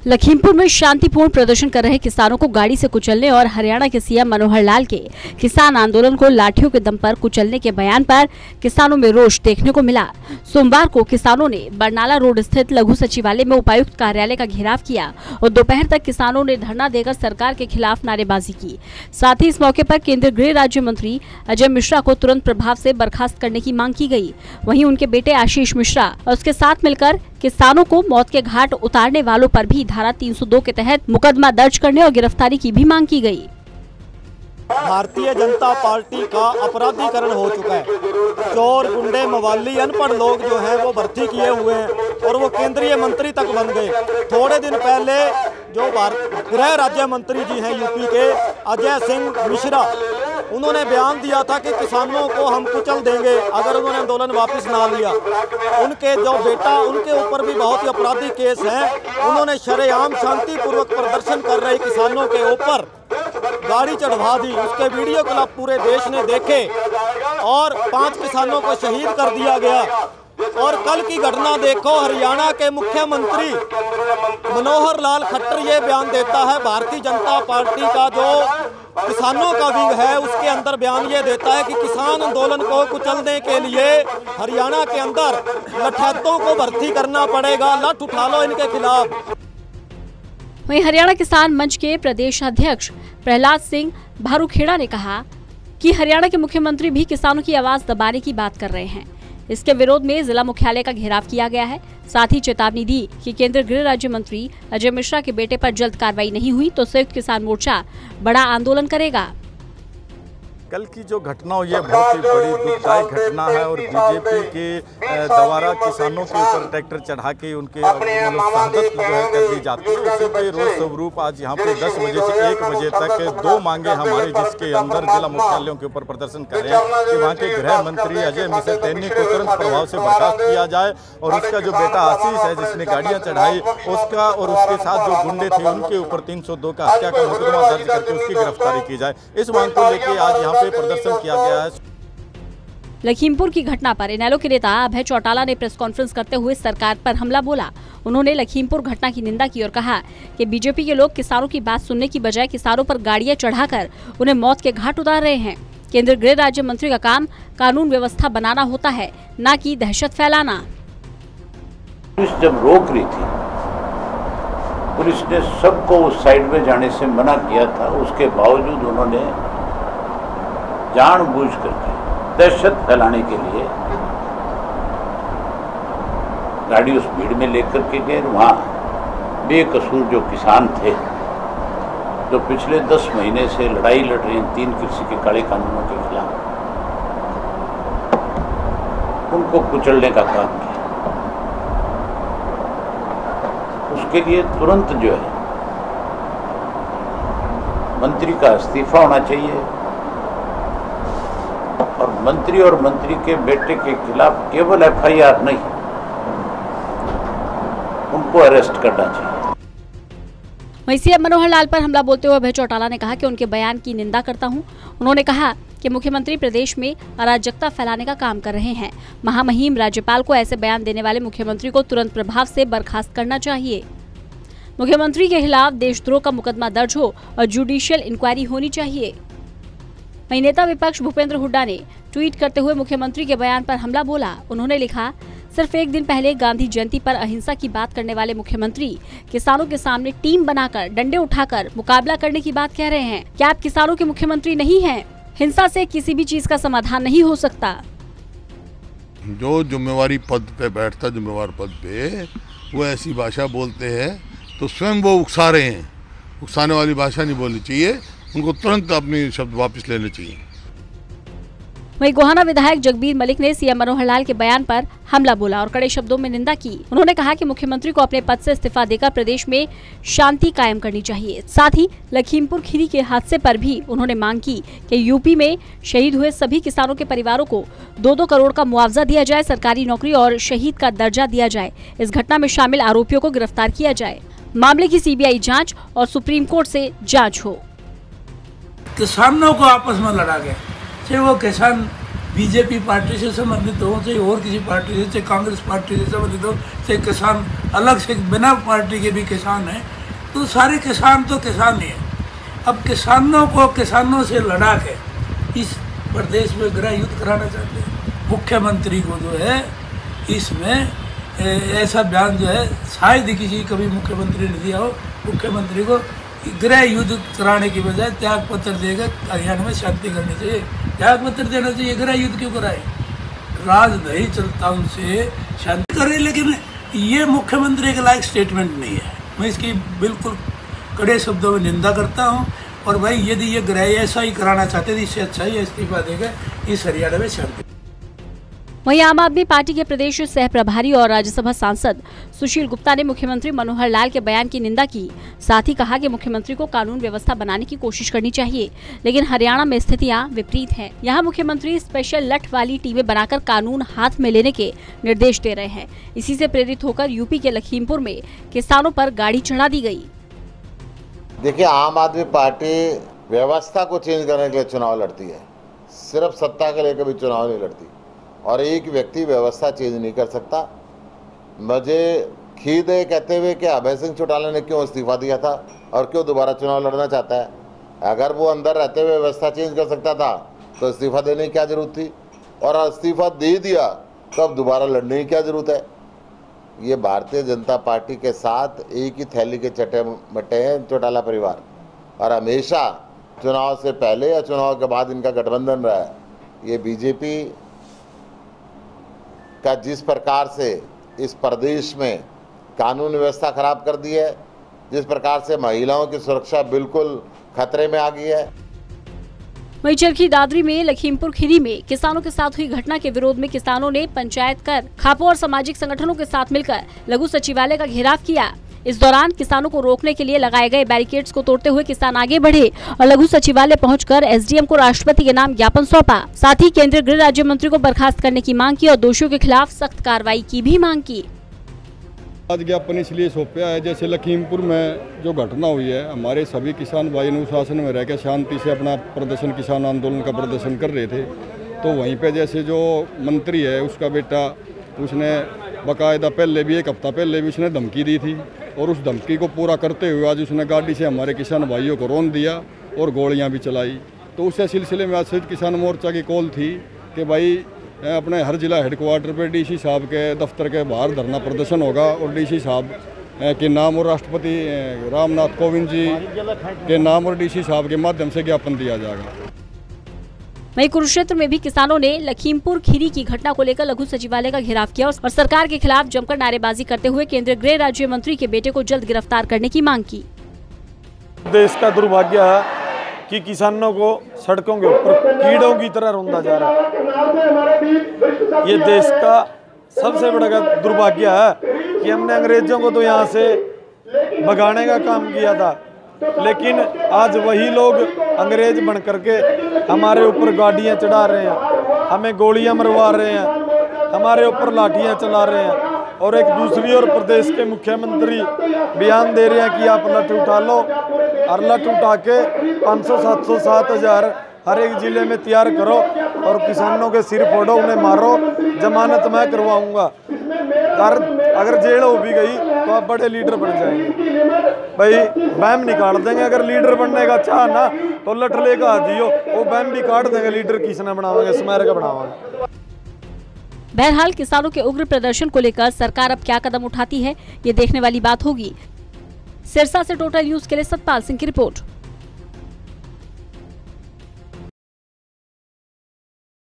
लखीमपुर में शांतिपूर्ण प्रदर्शन कर रहे किसानों को गाड़ी से कुचलने और हरियाणा के सीएम मनोहर लाल के किसान आंदोलन को लाठियों के दम पर कुचलने के बयान पर किसानों में रोष देखने को मिला। सोमवार को किसानों ने बरनाला रोड स्थित लघु सचिवालय में उपायुक्त कार्यालय का घेराव किया और दोपहर तक किसानों ने धरना देकर सरकार के खिलाफ नारेबाजी की। साथ ही इस मौके पर केंद्रीय गृह राज्य मंत्री अजय मिश्रा को तुरंत प्रभाव से बर्खास्त करने की मांग की गई। वहीं उनके बेटे आशीष मिश्रा और उसके साथ मिलकर किसानों को मौत के घाट उतारने वालों पर भी धारा 302 के तहत मुकदमा दर्ज करने और गिरफ्तारी की भी मांग की गई। भारतीय जनता पार्टी का अपराधीकरण हो चुका है। चोर, गुंडे, मवाली, अनपढ़ लोग जो हैं वो भर्ती किए हुए हैं और वो केंद्रीय मंत्री तक बन गए। थोड़े दिन पहले जो गृह राज्य मंत्री जी हैं यूपी के अजय सिंह मिश्रा, उन्होंने बयान दिया था कि किसानों को हम कुचल देंगे अगर उन्होंने आंदोलन वापस ना लिया। उनके जो बेटा, उनके ऊपर भी बहुत ही आपराधिक केस हैं। उन्होंने शरेआम शांतिपूर्वक प्रदर्शन कर रहे किसानों के ऊपर गाड़ी चढ़वा दी। उसके वीडियो क्लिप पूरे देश ने देखे और 5 किसानों को शहीद कर दिया गया। और कल की घटना देखो, हरियाणा के मुख्यमंत्री मनोहर लाल खट्टर ये बयान देता है, भारतीय जनता पार्टी का जो किसानों का विंग है उसके अंदर बयान ये देता है कि किसान आंदोलन को कुचलने के लिए हरियाणा के अंदर लठैतों को भर्ती करना पड़ेगा, लठ उठा लो इनके खिलाफ। वहीं हरियाणा किसान मंच के प्रदेश अध्यक्ष प्रहलाद सिंह भारूखेड़ा ने कहा कि हरियाणा के मुख्यमंत्री भी किसानों की आवाज दबाने की बात कर रहे हैं। इसके विरोध में जिला मुख्यालय का घेराव किया गया है। साथ ही चेतावनी दी कि केंद्रीय गृह राज्य मंत्री अजय मिश्रा के बेटे पर जल्द कार्रवाई नहीं हुई तो संयुक्त किसान मोर्चा बड़ा आंदोलन करेगा। कल की जो घटना हुई है बहुत ही बड़ी दुखदायी घटना है और बीजेपी के द्वारा किसानों के ऊपर ट्रैक्टर चढ़ा के उनके शहादत जो है कर दी जाती है। उसी के रोज स्वरूप आज यहाँ पे 10 बजे से 1 बजे तक 2 मांगे हमारे जिसके अंदर जिला मुख्यालयों के ऊपर प्रदर्शन कर रहे हैं कि वहाँ के गृह मंत्री अजय मिश्रा तैनी को तुरंत प्रभाव से बर्खास्त किया जाए और उसका जो बेटा आशीष है जिसने गाड़ियाँ चढ़ाई उसका और उसके साथ जो गुंडे थे उनके ऊपर 302 का हत्या का मुकदमा दर्ज करके उसकी गिरफ्तारी की जाए। इस मांग को लेकर आज यहाँ प्रदर्शन किया गया है। लखीमपुर की घटना पर इनेलो के नेता अभय चौटाला ने प्रेस कॉन्फ्रेंस करते हुए सरकार पर हमला बोला। उन्होंने लखीमपुर घटना की निंदा की और कहा कि बीजेपी के लोग किसानों की बात सुनने की बजाय किसानों पर गाड़ियां चढ़ाकर उन्हें मौत के घाट उतार रहे हैं। केंद्रीय गृह राज्य मंत्री का काम कानून व्यवस्था बनाना होता है, न कि दहशत फैलाना। पुलिस जब रोक रही थी, पुलिस ने सबको उस साइड में जाने से मना किया था, उसके बावजूद उन्होंने जानबूझ करके दहशत फैलाने के लिए गाड़ी उस भीड़ में लेकर के गए। वहाँ बेकसूर जो किसान थे जो पिछले 10 महीने से लड़ाई लड़ रहे हैं 3 कृषि के काले कानूनों के खिलाफ, उनको कुचलने का काम किया। उसके लिए तुरंत जो है मंत्री का इस्तीफा होना चाहिए और मंत्री के बेटे के खिलाफ केवल एफआईआर नहीं, उनको अरेस्ट करना चाहिए। वहीं सीएम मनोहर लाल पर हमला बोलते हुए अभय चौटाला ने कहा कि उनके बयान की निंदा करता हूं। उन्होंने कहा कि मुख्यमंत्री प्रदेश में अराजकता फैलाने का काम कर रहे हैं। महामहिम राज्यपाल को ऐसे बयान देने वाले मुख्यमंत्री को तुरंत प्रभाव से बर्खास्त करना चाहिए। मुख्यमंत्री के खिलाफ देशद्रोह का मुकदमा दर्ज हो और जुडिशियल इंक्वायरी होनी चाहिए। वहीं नेता विपक्ष भूपेंद्र हुड्डा ने ट्वीट करते हुए मुख्यमंत्री के बयान पर हमला बोला। उन्होंने लिखा, सिर्फ एक दिन पहले गांधी जयंती पर अहिंसा की बात करने वाले मुख्यमंत्री किसानों के सामने टीम बनाकर डंडे उठाकर मुकाबला करने की बात कह रहे हैं। क्या आप किसानों के मुख्यमंत्री नहीं हैं? हिंसा से किसी भी चीज का समाधान नहीं हो सकता। जो जिम्मेवारी पद पे बैठता, जिम्मेवार पद पे, वो ऐसी भाषा बोलते हैं तो स्वयं वो उकसा रहे हैं। उकसाने वाली भाषा नहीं बोलनी चाहिए, उनको तुरंत अपने शब्द वापस लेने चाहिए। वहीं गोहाना विधायक जगबीर मलिक ने सीएम मनोहर लाल के बयान पर हमला बोला और कड़े शब्दों में निंदा की। उन्होंने कहा कि मुख्यमंत्री को अपने पद से इस्तीफा देकर प्रदेश में शांति कायम करनी चाहिए। साथ ही लखीमपुर खीरी के हादसे पर भी उन्होंने मांग की कि यूपी में शहीद हुए सभी किसानों के परिवारों को 2-2 करोड़ का मुआवजा दिया जाए, सरकारी नौकरी और शहीद का दर्जा दिया जाए। इस घटना में शामिल आरोपियों को गिरफ्तार किया जाए। मामले की सीबीआई जाँच और सुप्रीम कोर्ट से जाँच हो। किसानों को आपस में लड़ा गया, फिर वो किसान बीजेपी पार्टी से संबंधित हो, चाहे और किसी पार्टी से, चाहे कांग्रेस पार्टी से संबंधित हो, चाहे किसान अलग से बिना पार्टी के भी किसान हैं, तो सारे किसान तो किसान ही हैं। अब किसानों को किसानों से लड़ा के इस प्रदेश में गृह युद्ध कराना चाहते हैं। मुख्यमंत्री को जो है इसमें ऐसा बयान जो है शायद ही किसी कभी मुख्यमंत्री ने दिया हो। मुख्यमंत्री को गृह युद्ध कराने की बजाय त्याग पत्र देकर हरियाणा में शांति करनी चाहिए। त्याग पत्र देना चाहिए, गृह युद्ध क्यों कराए? राज नहीं चलता उनसे, शांति करे। लेकिन ये मुख्यमंत्री के लायक स्टेटमेंट नहीं है। मैं इसकी बिल्कुल कड़े शब्दों में निंदा करता हूँ। और भाई यदि ये गृह ऐसा ही कराना चाहते थे, इससे अच्छा ही इस्तीफा देकर इस हरियाणा में शांति। वहीं आम आदमी पार्टी के प्रदेश सह प्रभारी और राज्यसभा सांसद सुशील गुप्ता ने मुख्यमंत्री मनोहर लाल के बयान की निंदा की। साथ ही कहा कि मुख्यमंत्री को कानून व्यवस्था बनाने की कोशिश करनी चाहिए, लेकिन हरियाणा में स्थितियां विपरीत हैं। यहां मुख्यमंत्री स्पेशल लठ वाली टीमें बनाकर कानून हाथ में लेने के निर्देश दे रहे हैं। इसी से प्रेरित होकर यूपी के लखीमपुर में किसानों पर गाड़ी चढ़ा दी गई। देखिए, आम आदमी पार्टी व्यवस्था को चेंज करने के लिए चुनाव लड़ती है, सिर्फ सत्ता के लिए कभी चुनाव नहीं लड़ती। और एक व्यक्ति व्यवस्था चेंज नहीं कर सकता। मुझे खेद है कहते हुए कि अभय सिंह चौटाला ने क्यों इस्तीफा दिया था और क्यों दोबारा चुनाव लड़ना चाहता है। अगर वो अंदर रहते हुए व्यवस्था चेंज कर सकता था तो इस्तीफा देने की क्या जरूरत थी, और इस्तीफा दे दिया तो अब दोबारा लड़ने की क्या जरूरत है। ये भारतीय जनता पार्टी के साथ एक ही थैली के चटे बटे हैं चौटाला परिवार, और हमेशा चुनाव से पहले या चुनाव के बाद इनका गठबंधन रहा है। ये बीजेपी का जिस प्रकार से इस प्रदेश में कानून व्यवस्था खराब कर दी है, जिस प्रकार से महिलाओं की सुरक्षा बिल्कुल खतरे में आ गई है। वहीं चरखी दादरी में लखीमपुर खीरी में किसानों के साथ हुई घटना के विरोध में किसानों ने पंचायत कर खापों और सामाजिक संगठनों के साथ मिलकर लघु सचिवालय का घेराव किया। इस दौरान किसानों को रोकने के लिए लगाए गए बैरिकेड्स को तोड़ते हुए किसान आगे बढ़े और लघु सचिवालय पहुंचकर एसडीएम को राष्ट्रपति के नाम ज्ञापन सौंपा। साथ ही केंद्रीय गृह राज्य मंत्री को बर्खास्त करने की मांग की और दोषियों के खिलाफ सख्त कार्रवाई की भी मांग की। आज ज्ञापन इसलिए सौंपा है, जैसे लखीमपुर में जो घटना हुई है, हमारे सभी किसान भाई अनुशासन में रहकर शांति से अपना प्रदर्शन, किसान आंदोलन का प्रदर्शन कर रहे थे। तो वहीं पे जैसे जो मंत्री है उसका बेटा, उसने बाकायदा पहले भी, एक हफ्ता पहले भी उसने धमकी दी थी, और उस धमकी को पूरा करते हुए आज उसने गाड़ी से हमारे किसान भाइयों को रौंद दिया और गोलियां भी चलाई। तो उस सिलसिले में आज संयुक्त किसान मोर्चा की कॉल थी कि भाई अपने हर जिला हेडक्वार्टर पे डीसी साहब के दफ्तर के बाहर धरना प्रदर्शन होगा, और डीसी साहब के नाम और राष्ट्रपति रामनाथ कोविंद जी के नाम और डीसी साहब के माध्यम से ज्ञापन दिया जाएगा। वहीं कुरुक्षेत्र में भी किसानों ने लखीमपुर खीरी की घटना को लेकर लघु सचिवालय का घेराव किया और सरकार के खिलाफ जमकर नारेबाजी करते हुए केंद्रीय गृह राज्य मंत्री के बेटे को जल्द गिरफ्तार करने की मांग की। देश का दुर्भाग्य है कि किसानों को सड़कों के ऊपर कीड़ों की तरह रौंदा जा रहा है। ये देश का सबसे बड़ा दुर्भाग्य है कि हमने अंग्रेजों को तो यहाँ से भगाने का काम किया था, लेकिन आज वही लोग अंग्रेज बन करके हमारे ऊपर गाड़ियाँ चढ़ा रहे हैं, हमें गोलियाँ मरवा रहे हैं, हमारे ऊपर लाठियाँ चला रहे हैं। और एक दूसरी ओर प्रदेश के मुख्यमंत्री बयान दे रहे हैं कि आप लठ उठा लो, और लठ उठा के 500, 700, 7,000 हर एक जिले में तैयार करो और किसानों के सिर फोड़ो, उन्हें मारो, जमानत मैं करवाऊंगा। अगर जेल हो भी गई तो आप बड़े लीडर बन जाएंगे। भाई बैम निकाल देंगे, अगर लीडर बनने का चाह ना तो लठ लेकर आ जियो, वो बैम भी काट देंगे। लीडर किसने बनावाएंगे, स्मारक बनावाएंगे। बहरहाल किसानों के उग्र प्रदर्शन को लेकर सरकार अब क्या कदम उठाती है, ये देखने वाली बात होगी। सिरसा से टोटल न्यूज के लिए सतपाल सिंह की रिपोर्ट।